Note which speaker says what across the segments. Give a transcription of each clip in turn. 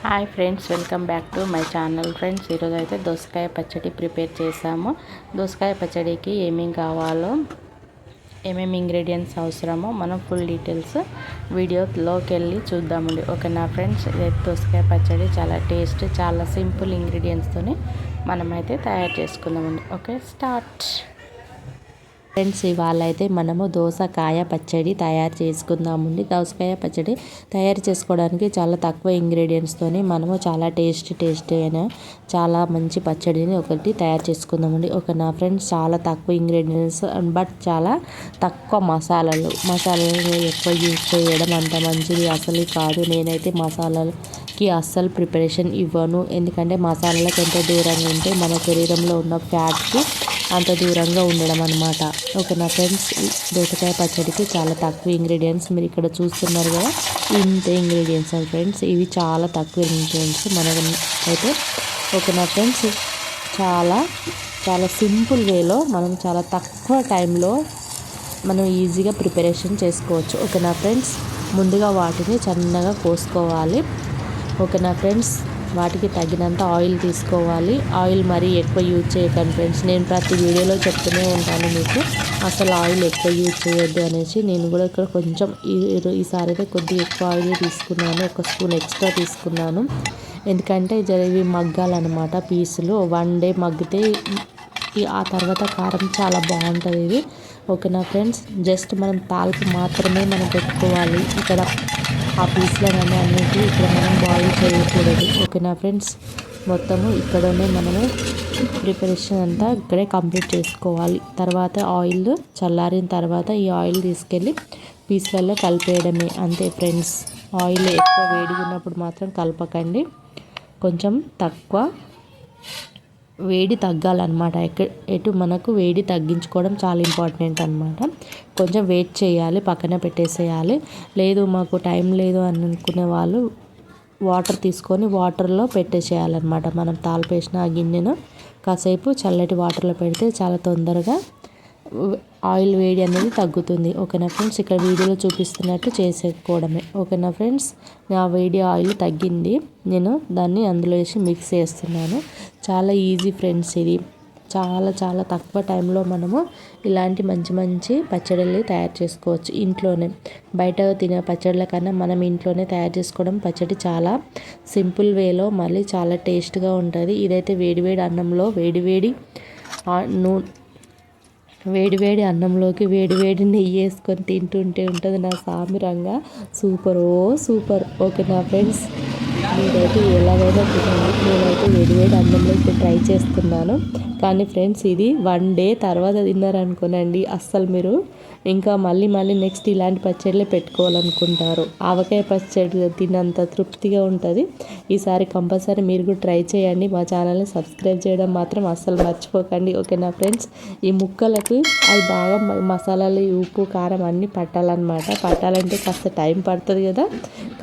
Speaker 1: Hi friends, welcome back to my channel. Friends, ఈరోజు అయితే దోసకాయ పచ్చడి ప్రిపేర్ చేసాము. దోసకాయ పచ్చడికి ఏమేమి కావాలో, ఏమేమి ఇంగ్రీడియంట్స్ అవసరమో మనం ఫుల్ డీటెయిల్స్ వీడియోలోకి వెళ్ళి చూద్దామండి. ఓకేనా ఫ్రెండ్స్, ఇదైతే దోసకాయ పచ్చడి చాలా టేస్ట్, చాలా సింపుల్ ఇంగ్రీడియంట్స్తోని మనమైతే తయారు చేసుకుందామండి. Okay, start. ఫ్రెండ్స్, ఇవాళ అయితే మనము దోసకాయ పచ్చడి తయారు చేసుకుందామండి. దోసకాయ పచ్చడి తయారు చేసుకోవడానికి చాలా తక్కువ ఇంగ్రీడియంట్స్తోని మనము చాలా టేస్ట్ అయిన చాలా మంచి పచ్చడిని ఒకటి తయారు చేసుకుందామండి. ఓకేనా ఫ్రెండ్స్, చాలా తక్కువ ఇంగ్రీడియంట్స్ బట్ చాలా తక్కువ మసాలాలు ఎక్కువ యూజ్ చేయడం అంత మంచిది అసలు కాదు. నేనైతే మసాలాలకి అస్సలు ప్రిపరేషన్ ఇవ్వను, ఎందుకంటే మసాలాలకు ఎంత దూరంగా ఉంటే మన శరీరంలో ఉన్న ఫ్యాట్కి అంత దూరంగా ఉండడం అనమాట. ఓకేనా ఫ్రెండ్స్, దోసకాయ పచ్చడికి చాలా తక్కువ ఇంగ్రీడియంట్స్ మీరు ఇక్కడ చూస్తున్నారు కదా, ఇంతే ఇంగ్రీడియంట్స్ ఫ్రెండ్స్. ఇవి చాలా తక్కువ ఇంగ్రీడియంట్స్ మనకు అయితే. ఓకేనా ఫ్రెండ్స్, చాలా చాలా సింపుల్ వేలో మనం చాలా తక్కువ టైంలో మనం ఈజీగా ప్రిపరేషన్ చేసుకోవచ్చు. ఓకేనా ఫ్రెండ్స్, ముందుగా వాటిని సన్నగా కోసుకోవాలి. ఓకేనా ఫ్రెండ్స్, వాటికి తగినంత ఆయిల్ తీసుకోవాలి. ఆయిల్ మరీ ఎక్కువ యూజ్ చేయకండి ఫ్రెండ్స్. నేను ప్రతి వీడియోలో చెప్తూనే ఉంటాను మీకు, అసలు ఆయిల్ ఎక్కువ యూజ్ చేయొద్దు అనేసి. నేను కూడా ఇక్కడ కొంచెం ఈసారి అయితే కొద్దిగా ఎక్కువ ఆయిల్ తీసుకున్నాను, 1 స్పూన్ ఎక్స్ట్రా తీసుకున్నాను. ఎందుకంటే ఇవి మగ్గాలన్నమాట పీసులు. 1 డే మగ్గితే ఆ తర్వాత కారం చాలా బాగుంటుంది ఇది. ఓకేనా ఫ్రెండ్స్, జస్ట్ మనం తాలింపు మాత్రమే మనం పెట్టుకోవాలి. ఇక్కడ ఆ పీసులను అన్నిటి ఇక్కడ మనం బాయిల్ చేయకూడదు. ఓకేనా ఫ్రెండ్స్, మొత్తము ఇక్కడనే మనము ప్రిపరేషన్ అంతా ఇక్కడే కంప్లీట్ చేసుకోవాలి. తర్వాత ఆయిల్ చల్లారిన తర్వాత ఈ ఆయిల్ తీసుకెళ్ళి పీసులలో కలిపేయడమే, అంతే ఫ్రెండ్స్. ఆయిల్ ఎక్కువ వేడిగా ఉన్నప్పుడు మాత్రం కలపకండి, కొంచెం తక్కువ వేడి తగ్గాలన్నమాట. ఎటు మనకు వేడి తగ్గించుకోవడం చాలా ఇంపార్టెంట్ అనమాట. కొంచెం వెయిట్ చేయాలి, పక్కన పెట్టేసేయాలి. లేదు మాకు టైం లేదు అని అనుకునే వాళ్ళు వాటర్ తీసుకొని వాటర్లో పెట్టేసేయాలన్నమాట. మనం తాలిపేసిన ఆ గిన్నెను కాసేపు చల్లటి వాటర్లో పెడితే చాలా తొందరగా ఆయిల్ వేడి అనేది తగ్గుతుంది. ఓకేనా ఫ్రెండ్స్, ఇక్కడ వీడియోలో చూపిస్తున్నట్టు చేసేసుకోవడమే. ఓకేనా ఫ్రెండ్స్, నా వేడి ఆయిల్ తగ్గింది, నేను దాన్ని అందులో వేసి మిక్స్ చేస్తున్నాను. చాలా ఈజీ ఫ్రెండ్స్, ఇది చాలా చాలా తక్కువ టైంలో మనము ఇలాంటి మంచి పచ్చడిని తయారు చేసుకోవచ్చు ఇంట్లోనే. బయట తినే పచ్చళ్ళ కన్నా మనం ఇంట్లోనే తయారు చేసుకోవడం పచ్చడి చాలా సింపుల్ వేలో మళ్ళీ చాలా టేస్ట్గా ఉంటుంది. ఇదైతే వేడివేడి అన్నంలో వేడివేడి అన్నంలోకి వేడివేడి నెయ్యి వేసుకొని తింటుంటే ఉంటుంది నా సామిరంగా. సూపర్. ఓకేనా ఫ్రెండ్స్, మీరైతే ఎలాగైనా తినండి. నేనైతే వేడివేడి అన్నంలో ఇప్పుడు ట్రై చేస్తున్నాను. కానీ ఫ్రెండ్స్, ఇది 1 డే తర్వాత తిన్నారనుకోనండి, అస్సలు మీరు ఇంకా మళ్ళీ నెక్స్ట్ ఇలాంటి పచ్చళ్ళే పెట్టుకోవాలనుకుంటారు. ఆవకాయ పచ్చడి తిన్నంత తృప్తిగా ఉంటుంది. ఈసారి కంపల్సరీ మీరు కూడా ట్రై చేయండి. మా ఛానల్ని సబ్స్క్రైబ్ చేయడం మాత్రం అస్సలు మర్చిపోకండి. ఓకేనా ఫ్రెండ్స్, ఈ ముక్కలకు అవి బాగా మసాలాలు, ఉప్పు, కారం అన్నీ పట్టాలంటే కాస్త టైం పడుతుంది కదా.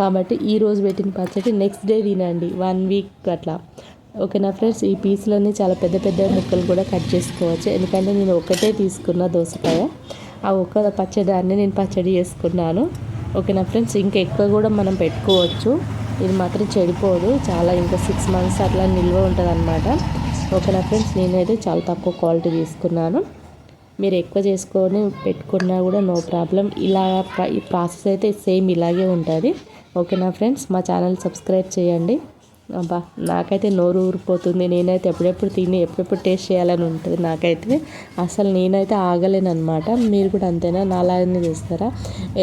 Speaker 1: కాబట్టి ఈరోజు పెట్టిన పచ్చడి నెక్స్ట్ డే తినండి, 1 వీక్ అట్లా. ఓకేనా ఫ్రెండ్స్, ఈ పీసులన్నీ చాలా పెద్ద ముక్కలు కూడా కట్ చేసుకోవచ్చు. ఎందుకంటే నేను ఒకటే తీసుకున్న దోసకాయ, ఆ ఒక్క పచ్చడాన్ని నేను పచ్చడి చేసుకున్నాను. ఓకేనా ఫ్రెండ్స్, ఇంకా ఎక్కువ కూడా మనం పెట్టుకోవచ్చు. ఇది మాత్రం చెడిపోదు, చాలా ఇంకా 6 months అట్లా నిల్వ ఉంటుంది అనమాట. ఓకేనా ఫ్రెండ్స్, నేనైతే చాలా తక్కువ క్వాలిటీ తీసుకున్నాను. మీరు ఎక్కువ చేసుకొని పెట్టుకున్నా కూడా నో ప్రాబ్లం. ఈ ప్రాసెస్ అయితే సేమ్ ఇలాగే ఉంటుంది. ఓకేనా ఫ్రెండ్స్, మా ఛానల్ సబ్స్క్రైబ్ చేయండి. అబ్బా, నాకైతే నోరు ఊరిపోతుంది. నేనైతే ఎప్పుడెప్పుడు తిని ఎప్పుడెప్పుడు టేస్ట్ చేయాలని ఉంటుంది నాకైతే. అసలు నేనైతే ఆగలేను అనమాట. మీరు కూడా అంతేనా, నాలాగానే చేస్తారా?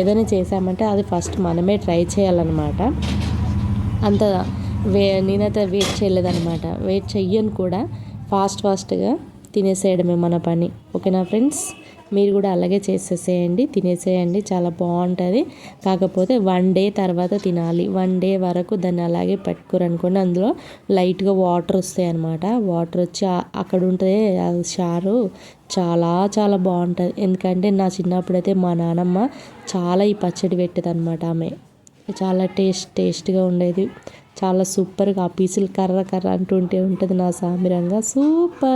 Speaker 1: ఏదైనా చేసామంటే అది ఫస్ట్ మనమే ట్రై చేయాలన్నమాట. అంత నేనైతే వెయిట్ చేయలేదన్నమాట, వెయిట్ చెయ్యను కూడా. ఫాస్ట్గా తినేసేయడమే మన పని. ఓకేనా ఫ్రెండ్స్, మీరు కూడా అలాగే తినేసేయండి, చాలా బాగుంటుంది. కాకపోతే 1 డే తర్వాత తినాలి. 1 డే వరకు దాన్ని అలాగే పెట్టుకోరనుకోండి, అందులో లైట్గా వాటర్ వస్తాయి అన్నమాట. వాటర్ వచ్చి అక్కడ ఉంటుంది చారు, చాలా బాగుంటుంది. ఎందుకంటే నా చిన్నప్పుడైతే మా నానమ్మ చాలా ఈ పచ్చడి పెట్టేది అనమాట. ఆమె చాలా టేస్ట్గా ఉండేది, చాలా సూపర్గా. ఆ పీసులు కర్ర అంటుంటే ఉంటుంది నా సామిరంగా. సూపర్.